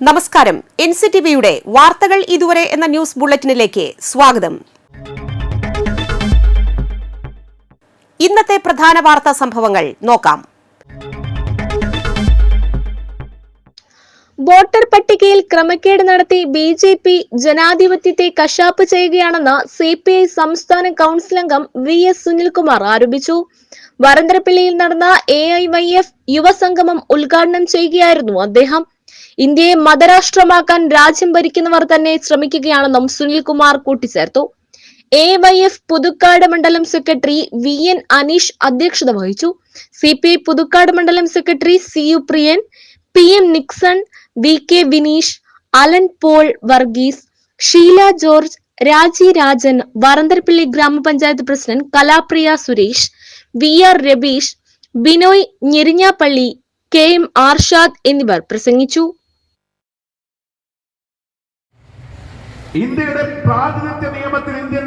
നമസ്കാരം. NCTVയുടെ വാർത്തകൾ ഇതുവരെ എന്ന ന്യൂസ് ബുള്ളറ്റിനിലേക്ക് സ്വാഗതം. ഇന്നത്തെ പ്രധാന വാർത്താ സംഭവങ്ങൾ നോക്കാം. വോട്ടർ പട്ടികയിൽ ക്രമക്കേട് നടത്തി BJP ജനാധിപത്യത്തെ കശാപ്പ് ചെയ്യുകയാണെന്ന് CPI സംസ്ഥാന കൗൺസിൽ അംഗം VS സുനിൽകുമാർ ആരോപിച്ചു. വരന്തരപ്പിള്ളിയിൽ നടന്ന AIYF യുവസംഗമം ഉദ്ഘാടനം ചെയ്യുകയായിരുന്നു അദ്ദേഹം. ഇന്ത്യയെ മതരാഷ്ട്രമാക്കാൻ രാജ്യം ഭരിക്കുന്നവർ തന്നെ ശ്രമിക്കുകയാണെന്നും സുനിൽകുമാർ കൂട്ടിച്ചേർത്തു. AIYF പുതുക്കാട് മണ്ഡലം സെക്രട്ടറി VN അനീഷ് അധ്യക്ഷത വഹിച്ചു. CPI പുതുക്കാട് മണ്ഡലം secretary CU Priyan, PM Nixon, VK Vineesh, Alan Paul Varghese, Sheela George, Raji Rajan, Varantharappilly ഗ്രാമപഞ്ചായത്ത് president Kalapriya Suresh, VR Rabeesh, Binoy Njerinjappilly, KM Arshad എന്നിവർ പ്രസംഗിച്ചു. ഇന്ത്യയുടെ പ്രാതിനിധ്യ നിയമത്തിൽ ഇന്ത്യൻ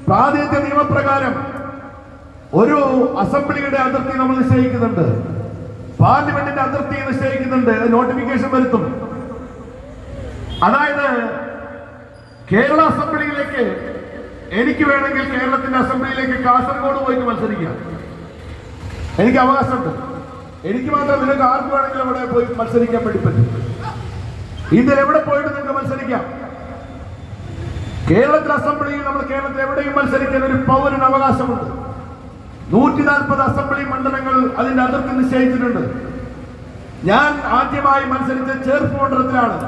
പ്രാതിനിധ്യ നിയമപ്രകാരം ഒരു അസംബ്ലിയുടെ അതിർത്തി നമ്മൾ നിശ്ചയിക്കുന്നുണ്ട്, പാർലമെന്റിന്റെ അതിർത്തി നിശ്ചയിക്കുന്നുണ്ട്, നോട്ടിഫിക്കേഷൻ വരുത്തും. അതായത് കേരള അസംബ്ലിയിലേക്ക് എനിക്ക് വേണമെങ്കിൽ കേരളത്തിന്റെ അസംബ്ലിയിലേക്ക് കാസർഗോഡ് പോയിട്ട് മത്സരിക്കാം, എനിക്ക് അവകാശമുണ്ട്. എനിക്ക് മാത്രം, നിങ്ങൾക്ക് ആർക്ക് വേണമെങ്കിലും അവിടെ പോയി മത്സരിക്കാൻ വേണ്ടി പറ്റും. ഇന്ത്യയിൽ എവിടെ പോയിട്ട് നിങ്ങൾക്ക് മത്സരിക്കാം. കേരളത്തിലെ അസംബ്ലിയിൽ നമ്മൾ കേരളത്തിൽ എവിടെയും മത്സരിക്കാൻ ഒരു പൗരന് അവകാശമുണ്ട്. 140 അസംബ്ലി മണ്ഡലങ്ങൾ അതിന്റെ അതിർത്തി നിശ്ചയിച്ചിട്ടുണ്ട്. ഞാൻ ആദ്യമായി മത്സരിച്ച ചേർപ്പ് മണ്ഡലത്തിലാണ്.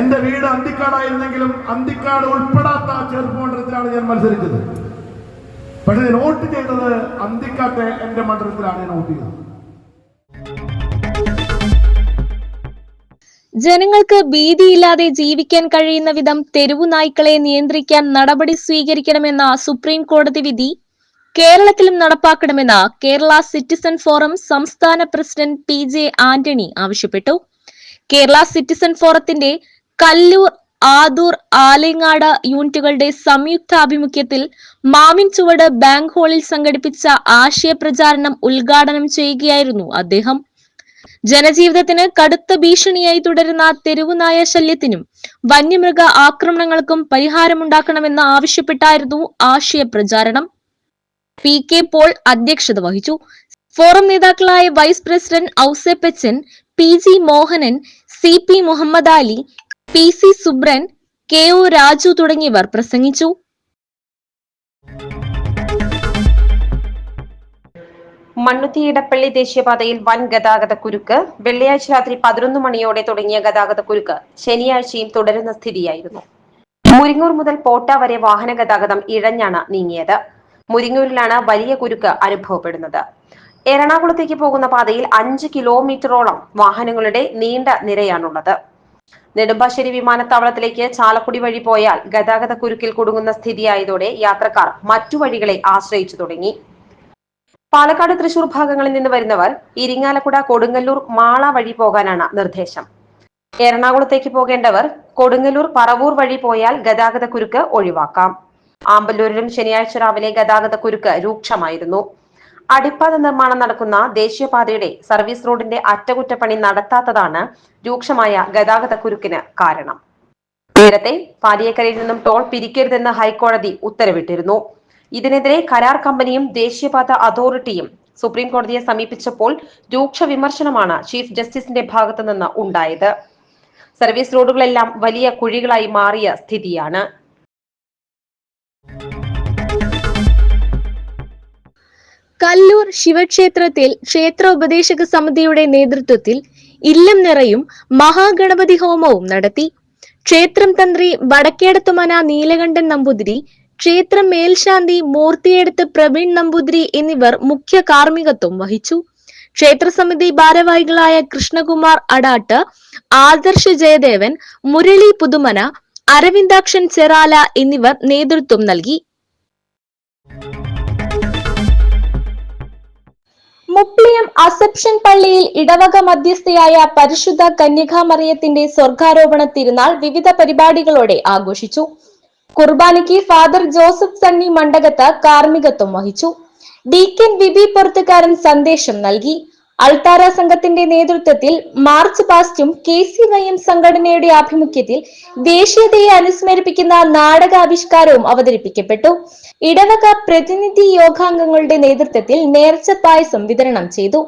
എന്റെ വീട് അന്തിക്കാടായിരുന്നെങ്കിലും അന്തിക്കാട് ഉൾപ്പെടാത്ത ചേർപ്പ് മണ്ഡലത്തിലാണ് ഞാൻ മത്സരിച്ചത്. പക്ഷെ ഞാൻ വോട്ട് ചെയ്തത് അന്തിക്കാട്ടെ എന്റെ മണ്ഡലത്തിലാണ് ഞാൻ വോട്ട് ചെയ്തത്. ജനങ്ങൾക്ക് ഭീതിയില്ലാതെ ജീവിക്കാൻ കഴിയുന്ന വിധം തെരുവു നായ്ക്കളെ നിയന്ത്രിക്കാൻ നടപടി സ്വീകരിക്കണമെന്ന സുപ്രീം കോടതി വിധി കേരളത്തിലും നടപ്പാക്കണമെന്ന് കേരള സിറ്റിസൺ ഫോറം സംസ്ഥാന പ്രസിഡന്റ് PJ ആന്റണി ആവശ്യപ്പെട്ടു. കേരള സിറ്റിസൺ ഫോറത്തിന്റെ കല്ലൂർ, ആദൂർ, ആലങ്ങാട് യൂണിറ്റുകളുടെ സംയുക്താഭിമുഖ്യത്തിൽ മാവിൻ ചുവട് ബാങ്ക് ഹാളിൽ സംഘടിപ്പിച്ച ആശയപ്രചാരണം ഉദ്ഘാടനം ചെയ്യുകയായിരുന്നു അദ്ദേഹം. ജനജീവിതത്തിന് കടുത്ത ഭീഷണിയായി തുടരുന്ന തെരുവുനായ ശല്യത്തിനും വന്യമൃഗ ആക്രമണങ്ങൾക്കും പരിഹാരമുണ്ടാക്കണമെന്ന് ആവശ്യപ്പെട്ടായിരുന്നു ആശയപ്രചാരണം. PK പോൾ അധ്യക്ഷത വഹിച്ചു. ഫോറം നേതാക്കളായ vice president Ouseppachan, PG Mohanan, CP Muhammad Ali, PC Subran, KO Raju തുടങ്ങിയവർ പ്രസംഗിച്ചു. മണ്ണുത്തി ഇടപ്പള്ളി ദേശീയപാതയിൽ വൻ ഗതാഗത കുരുക്ക്. വെള്ളിയാഴ്ച രാത്രി 11 മണിയോടെ തുടങ്ങിയ ഗതാഗത കുരുക്ക് ശനിയാഴ്ചയും തുടരുന്ന സ്ഥിതിയായിരുന്നു. മുരിങ്ങൂർ മുതൽ പോട്ട വരെ വാഹന ഗതാഗതം ഇഴഞ്ഞാണ് നീങ്ങിയത്. മുരിങ്ങൂരിലാണ് വലിയ കുരുക്ക് അനുഭവപ്പെടുന്നത്. എറണാകുളത്തേക്ക് പോകുന്ന പാതയിൽ 5 കിലോമീറ്ററോളം വാഹനങ്ങളുടെ നീണ്ട നിരയാണുള്ളത്. നെടുമ്പാശ്ശേരി വിമാനത്താവളത്തിലേക്ക് ചാലക്കുടി വഴി പോയാൽ ഗതാഗത കുരുക്കിൽ കുടുങ്ങുന്ന സ്ഥിതിയായതോടെ യാത്രക്കാർ മറ്റു വഴികളെ ആശ്രയിച്ചു തുടങ്ങി. പാലക്കാട്, തൃശൂർ ഭാഗങ്ങളിൽ നിന്ന് വരുന്നവർ ഇരിങ്ങാലക്കുട, കൊടുങ്ങല്ലൂർ, മാള വഴി പോകാനാണ് നിർദ്ദേശം. എറണാകുളത്തേക്ക് പോകേണ്ടവർ കൊടുങ്ങല്ലൂർ, പറവൂർ വഴി പോയാൽ ഗതാഗത കുരുക്ക് ഒഴിവാക്കാം. ആമ്പല്ലൂരിലും ശനിയാഴ്ച രാവിലെ ഗതാഗത കുരുക്ക് രൂക്ഷമായിരുന്നു. അടിപ്പാത നിർമ്മാണം നടക്കുന്ന ദേശീയപാതയുടെ സർവീസ് റോഡിന്റെ അറ്റകുറ്റപ്പണി നടത്താത്തതാണ് രൂക്ഷമായ ഗതാഗത കുരുക്കിന് കാരണം. നേരത്തെ പാലിയേക്കരയിൽ നിന്നും ടോൾ പിരിക്കരുതെന്ന് ഹൈക്കോടതി ഉത്തരവിട്ടിരുന്നു. ഇതിനെതിരെ കരാർ കമ്പനിയും ദേശീയപാത അതോറിറ്റിയും സുപ്രീം കോടതിയെ സമീപിച്ചപ്പോൾ രൂക്ഷ വിമർശനമാണ് ചീഫ് ജസ്റ്റിസിന്റെ ഭാഗത്തു നിന്ന് ഉണ്ടായത്. സർവീസ് റോഡുകളെല്ലാം വലിയ കുഴികളായി മാറിയ സ്ഥിതിയാണ്. കല്ലൂർ ശിവക്ഷേത്രത്തിൽ ക്ഷേത്ര ഉപദേശക സമിതിയുടെ നേതൃത്വത്തിൽ ഇല്ലം നിറയും മഹാഗണപതി ഹോമവും നടത്തി. ക്ഷേത്രം തന്ത്രി വടക്കേടത്തുമന നീലകണ്ഠൻ നമ്പൂതിരി, ക്ഷേത്രം മേൽശാന്തി മൂർത്തിയെടുത്ത് പ്രവീൺ നമ്പൂതിരി എന്നിവർ മുഖ്യ കാർമ്മികത്വം വഹിച്ചു. ക്ഷേത്രസമിതി ഭാരവാഹികളായ കൃഷ്ണകുമാർ അടാട്ട്, ആദർശ് ജയദേവൻ, മുരളി പുതുമന, അരവിന്ദാക്ഷൻ ചെറാല എന്നിവർ നേതൃത്വം നൽകി. മുപ്ലിയം അസെപ്ഷൻ പള്ളിയിൽ ഇടവക മധ്യസ്ഥയായ പരിശുദ്ധ കന്യകാമറിയത്തിന്റെ സ്വർഗാരോപണ തിരുനാൾ വിവിധ പരിപാടികളോടെ ആഘോഷിച്ചു. കുർബാനയ്ക്ക് ഫാദർ ജോസഫ് സണ്ണി മണ്ഡകത്ത് കാർമ്മികത്വം വഹിച്ചു. ഡീക്കൻ വിബി പൊറുത്തുകാരൻ സന്ദേശം നൽകി. അൾത്താര സംഘത്തിന്റെ നേതൃത്വത്തിൽ മാർച്ച് പാസ്റ്റും KCYM സംഘടനയുടെ ആഭിമുഖ്യത്തിൽ ദേശീയതയെ അനുസ്മരിപ്പിക്കുന്ന നാടകാവിഷ്കാരവും അവതരിപ്പിക്കപ്പെട്ടു. ഇടവക പ്രതിനിധി യോഗാംഗങ്ങളുടെ നേതൃത്വത്തിൽ നേർച്ച പായസം വിതരണം ചെയ്തു.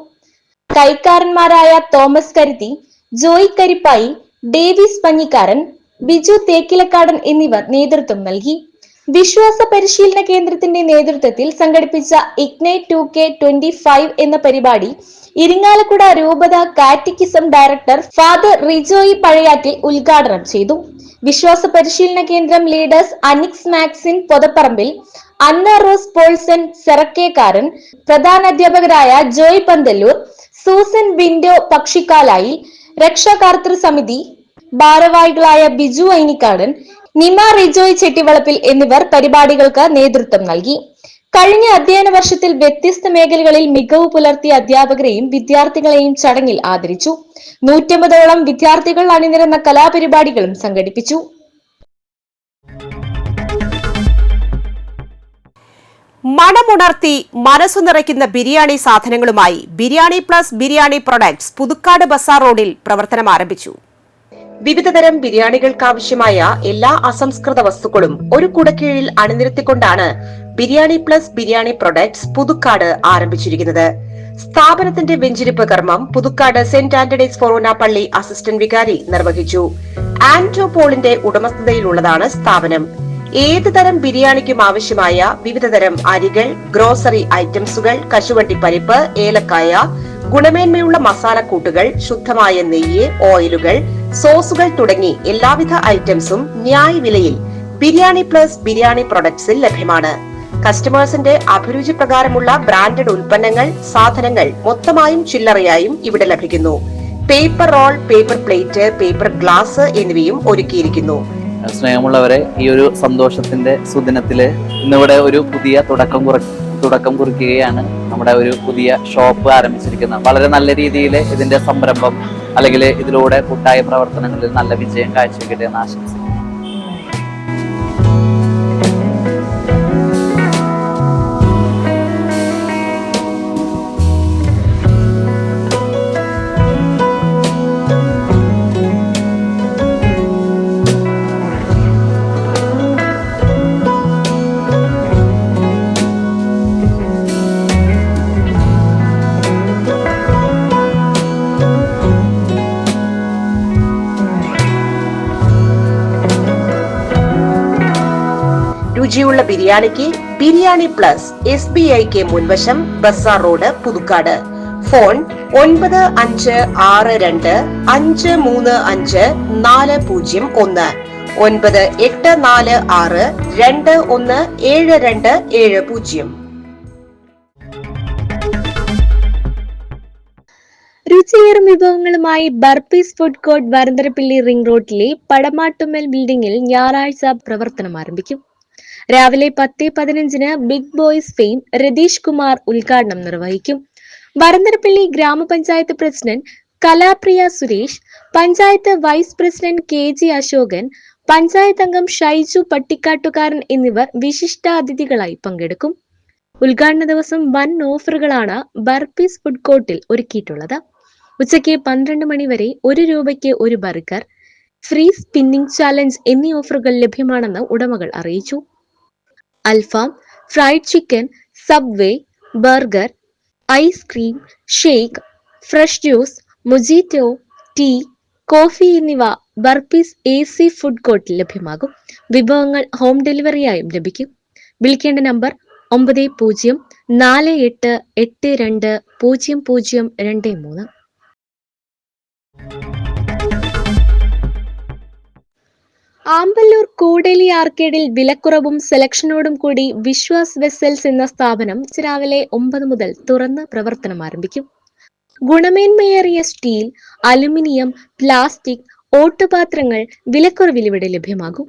കൈക്കാരന്മാരായ തോമസ് കരുത്തി, ജോയ് കരിപ്പായി, ഡേവിസ് പഞ്ഞിക്കാരൻ, ബിജു തേക്കിലക്കാടൻ എന്നിവർ നേതൃത്വം നൽകി. വിശ്വാസ പരിശീലന കേന്ദ്രത്തിന്റെ നേതൃത്വത്തിൽ സംഘടിപ്പിച്ച ഇഗ്നൈറ്റ് 2K25 എന്ന പരിപാടി ഇരിങ്ങാലക്കുട രൂപത catechism director father Rijoy Pazhayattil ഉദ്ഘാടനം ചെയ്തു. വിശ്വാസ പരിശീലന കേന്ദ്രം ലീഡേഴ്സ് അനിക്സ് മാക്സിൻ പൊതപ്പറമ്പിൽ, അന്ന റോസ് പോൾസൺ സെറക്കേക്കാരൻ, പ്രധാനാധ്യാപകരായ ജോയ് പന്തല്ലൂർ, സൂസൻ ബിൻഡോ പക്ഷിക്കാലായി, രക്ഷാകർതൃ സമിതി ഭാരവാഹികളായ ബിജു ഐനിക്കാടൻ, നിമ റിജോയ് ചെട്ടിവളപ്പിൽ എന്നിവർ പരിപാടികൾക്ക് നേതൃത്വം നൽകി. കഴിഞ്ഞ അധ്യയന വർഷത്തിൽ വ്യത്യസ്ത മേഖലകളിൽ മികവ് പുലർത്തിയ അധ്യാപകരെയും വിദ്യാർത്ഥികളെയും ചടങ്ങിൽ ആദരിച്ചു. 150ഓളം വിദ്യാർത്ഥികൾ അണിനിരന്ന കലാപരിപാടികളും സംഘടിപ്പിച്ചു. മണമുണർത്തി മനസ്സു നിറയ്ക്കുന്ന ബിരിയാണി സാധനങ്ങളുമായി ബിരിയാണി പ്ലസ് ബിരിയാണി പ്രൊഡക്ട്സ് പുതുക്കാട് ബസാർ റോഡിൽ പ്രവർത്തനം ആരംഭിച്ചു. വിവിധതരം ബിരിയാണികൾക്കാവശ്യമായ എല്ലാ അസംസ്കൃത വസ്തുക്കളും ഒരു കുടക്കീഴിൽ അണിനിരത്തിക്കൊണ്ടാണ് ബിരിയാണി പ്ലസ് ബിരിയാണി പ്രൊഡക്ട്സ് പുതുക്കാട് ആരംഭിച്ചിരിക്കുന്നത്. സ്ഥാപനത്തിന്റെ വെഞ്ചിരിപ്പ് കർമ്മം പുതുക്കാട് സെന്റ് ആന്റണീസ് ഫൊറോന പള്ളി അസിസ്റ്റന്റ് വികാരി നിർവഹിച്ചു. ആന്റോ പോളിന്റെ ഉടമസ്ഥതയിലുള്ളതാണ് സ്ഥാപനം. ഏത് തരം ബിരിയാണിക്കും ആവശ്യമായ വിവിധതരം അരികൾ, ഗ്രോസറി ഐറ്റംസുകൾ, കശുവണ്ടി പരിപ്പ്, ഏലക്കായ, ഗുണമേന്മയുള്ള മസാലക്കൂട്ടുകൾ, ശുദ്ധമായ നെയ്യ്, ഓയിലുകൾ, സോസുകൾ തുടങ്ങി എല്ലാവിധ ഐറ്റംസും ന്യായവിലയിൽ ബിരിയാണി പ്ലസ് ബിരിയാണി പ്രൊഡക്ട്സിൽ ലഭ്യമാണ്. കസ്റ്റമേഴ്സിന്റെ അഭിരുചി പ്രകാരമുള്ള ബ്രാൻഡഡ് ഉൽപ്പന്നങ്ങൾ, സാധനങ്ങൾ മൊത്തമായും ചില്ലറയായും ഇവിടെ ലഭിക്കുന്നു. Paper roll, paper plate, paper glass എന്നിവയും ഒരുക്കിയിരിക്കുന്നു. സ്നേഹമുള്ളവരെ, ഈ ഒരു സന്തോഷത്തിന്റെ സുദിനത്തില് ഇന്നിവിടെ ഒരു പുതിയ തുടക്കം കുറിക്കുകയാണ്. നമ്മുടെ ഒരു പുതിയ ഷോപ്പ് ആരംഭിച്ചിരിക്കുന്നത്. വളരെ നല്ല രീതിയിൽ ഇതിന്റെ സംരംഭം അല്ലെങ്കിൽ ഇതിലൂടെ കൂട്ടായ പ്രവർത്തനങ്ങളിൽ നല്ല വിജയം കാഴ്ചവെക്കട്ടെ എന്ന് ആശംസിക്കുന്നു. രുചിയുള്ള ബിരിയാണിക്ക് ബിരിയാണി പ്ലസ് SBIക്ക് മുൻവശം ബസാർ റോഡ് പുതുക്കാട്. ഫോൺ 9552535401 9846217270. രുചിയേറും വിഭവങ്ങളുമായി Burpees food court Varantharappally ring റോഡിലെ പടമാട്ടുമ്മൽ ബിൽഡിംഗിൽ ഞായറാഴ്ച പ്രവർത്തനം ആരംഭിക്കും. രാവിലെ 10:15 big boys fame Ratheesh Kumar ഉദ്ഘാടനം നിർവഹിക്കും. വരന്തരപ്പള്ളി ഗ്രാമപഞ്ചായത്ത് president Kalapriya Suresh, panchayat vice president KG Ashokan, panchayat അംഗം ഷൈജു പട്ടിക്കാട്ടുകാരൻ എന്നിവർ വിശിഷ്ടാതിഥികളായി പങ്കെടുക്കും. ഉദ്ഘാടന ദിവസം വൻ ഓഫറുകളാണ് ബർപ്പീസ് ഫുഡ് കോർട്ടിൽ ഒരുക്കിയിട്ടുള്ളത്. ഉച്ചയ്ക്ക് 12 മണി വരെ 1 രൂപയ്ക്ക് 1 ബർഗർ, ഫ്രീ സ്പിന്നിംഗ് ചാലഞ്ച് എന്നീ ഓഫറുകൾ ലഭ്യമാണെന്ന് ഉടമകൾ അറിയിച്ചു. അൽഫാം, fried chicken, Subway, burger, ice cream, shake, fresh juice, mojito, tea, coffee എന്നിവ ബർപ്പീസ് AC ഫുഡ് കോർട്ടിൽ ലഭ്യമാകും. വിഭവങ്ങൾ ഹോം ഡെലിവറിയായും ലഭിക്കും. വിളിക്കേണ്ട നമ്പർ 9048820023. ആമ്പല്ലൂർ കൂടേലി ആർക്കേഡിൽ വിലക്കുറവും സെലക്ഷനോടും കൂടി വിശ്വാസ് വെസൽസ് എന്ന സ്ഥാപനം രാവിലെ 9 മുതൽ തുറന്ന് പ്രവർത്തനം ആരംഭിക്കും. ഗുണമേന്മയേറിയ സ്റ്റീൽ, അലുമിനിയം, പ്ലാസ്റ്റിക്, ഓട്ടുപാത്രങ്ങൾ വിലക്കുറവിൽ ഇവിടെ ലഭ്യമാകും.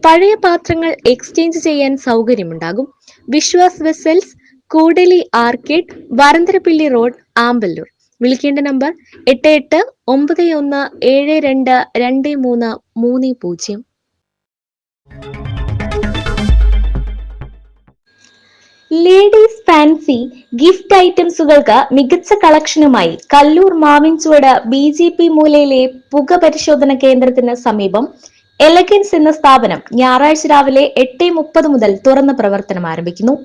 പഴയ പാത്രങ്ങൾ എക്സ്ചേഞ്ച് ചെയ്യാൻ സൗകര്യമുണ്ടാകും. Vishwas vessels, Koodeli arcade, Varantharappally road, Amballoor. വിളിക്കേണ്ട നമ്പർ 8891722330. ലേഡീസ് ഫാൻസി ഗിഫ്റ്റ് ഐറ്റംസുകൾക്ക് മികച്ച കളക്ഷനുമായി കല്ലൂർ മാവിൻചുവട് BJP മൂലയിലെ പുക പരിശോധന കേന്ദ്രത്തിന് സമീപം എലഗൻസ് എന്ന സ്ഥാപനം ഞായറാഴ്ച രാവിലെ 8:30 മുതൽ തുറന്ന് പ്രവർത്തനം ആരംഭിക്കുന്നു.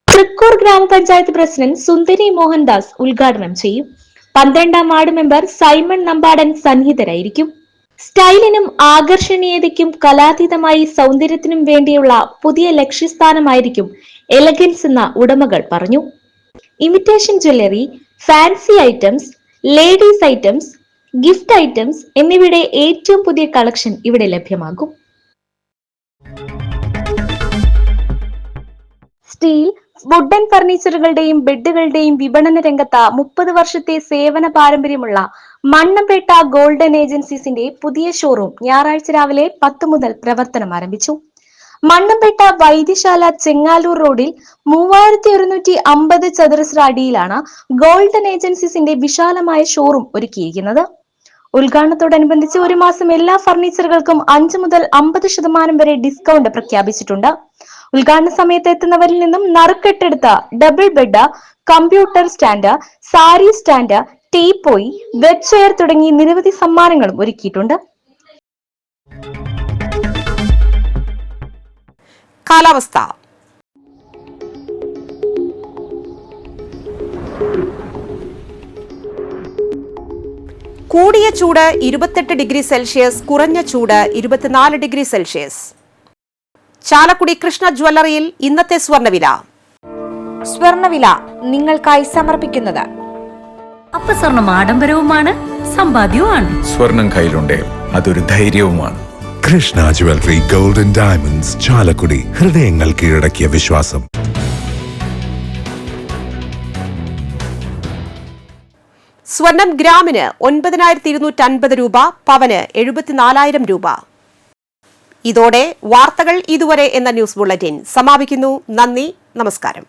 തൃക്കൂർ ഗ്രാമപഞ്ചായത്ത് പ്രസിഡന്റ് സുന്ദരി മോഹൻദാസ് ഉദ്ഘാടനം ചെയ്യും. 12ാം വാർഡ് മെമ്പർ സൈമൺ നമ്പാടൻ സന്നിഹിതരായിരിക്കും. സ്റ്റൈലിനും ആകർഷണീയതയ്ക്കും കലാതീതമായി സൗന്ദര്യത്തിനും വേണ്ടിയുള്ള പുതിയ ലക്ഷ്യസ്ഥാനമായിരിക്കും എലഗൻസ് എന്ന ഉടമകൾ പറഞ്ഞു. Imitation jewellery, fancy items, ladies items, gift items എന്നിവയുടെ ഏറ്റവും പുതിയ കളക്ഷൻ ഇവിടെ ലഭ്യമാകും. സ്റ്റീൽ, വുഡൻ ഫർണിച്ചറുകളുടെയും ബെഡുകളുടെയും വിപണന രംഗത്ത് 30 വർഷത്തെ സേവന പാരമ്പര്യമുള്ള മണ്ണമ്പേട്ട ഗോൾഡൻ ഏജൻസീസിന്റെ പുതിയ ഷോറൂം ഞായറാഴ്ച രാവിലെ 10 മുതൽ പ്രവർത്തനം ആരംഭിച്ചു. മണ്ണമ്പേട്ട വൈദ്യശാല ചെങ്ങാലൂർ റോഡിൽ 3150 ചതുരശ്ര അടിയിലാണ് ഗോൾഡൻ ഏജൻസീസിന്റെ വിശാലമായ ഷോറൂം ഒരുക്കിയിരിക്കുന്നത്. ഉദ്ഘാടനത്തോടനുബന്ധിച്ച് ഒരു മാസം എല്ലാ ഫർണിച്ചറുകൾക്കും 5 മുതൽ 50% വരെ ഡിസ്കൗണ്ട് പ്രഖ്യാപിച്ചിട്ടുണ്ട്. ഉദ്ഘാടന സമയത്ത് എത്തുന്നവരിൽ നിന്നും നറുക്കെട്ടെടുത്ത double bed, computer stand, sari stand, teapoy, web chair തുടങ്ങി നിരവധി സമ്മാനങ്ങളും ഒരുക്കിയിട്ടുണ്ട്. കാലാവസ്ഥ. കൂടിയ ചൂട് 28 ഡിഗ്രി സെൽഷ്യസ്, കുറഞ്ഞ ചൂട് 24 ഡിഗ്രി സെൽഷ്യസ്. ചാലക്കുടി കൃഷ്ണ ജ്വല്ലറിയിൽ ഇന്നത്തെ സ്വർണ്ണവില. സ്വർണ്ണവില നിങ്ങൾക്കായി സമർപ്പിക്കുന്നത് അപ്പസ്വർണം ആഡംബരവുമാണ്, സമ്പാദ്യവുമാണ്. സ്വർണം കയ്യിലുണ്ടേ അതൊരു ധൈര്യവുമാണ്. Krishna jewellery golden diamonds, Chalakudy. ഹൃദയങ്ങൾ കീഴടക്കിയ വിശ്വാസം. സ്വർണം ഗ്രാമിന് 9250 രൂപ, പവന് 74,000 രൂപ. ഇതോടെ വാർത്തകൾ ഇതുവരെ എന്ന ന്യൂസ് ബുള്ളറ്റിൻ സമാപിക്കുന്നു. നന്ദി, നമസ്കാരം.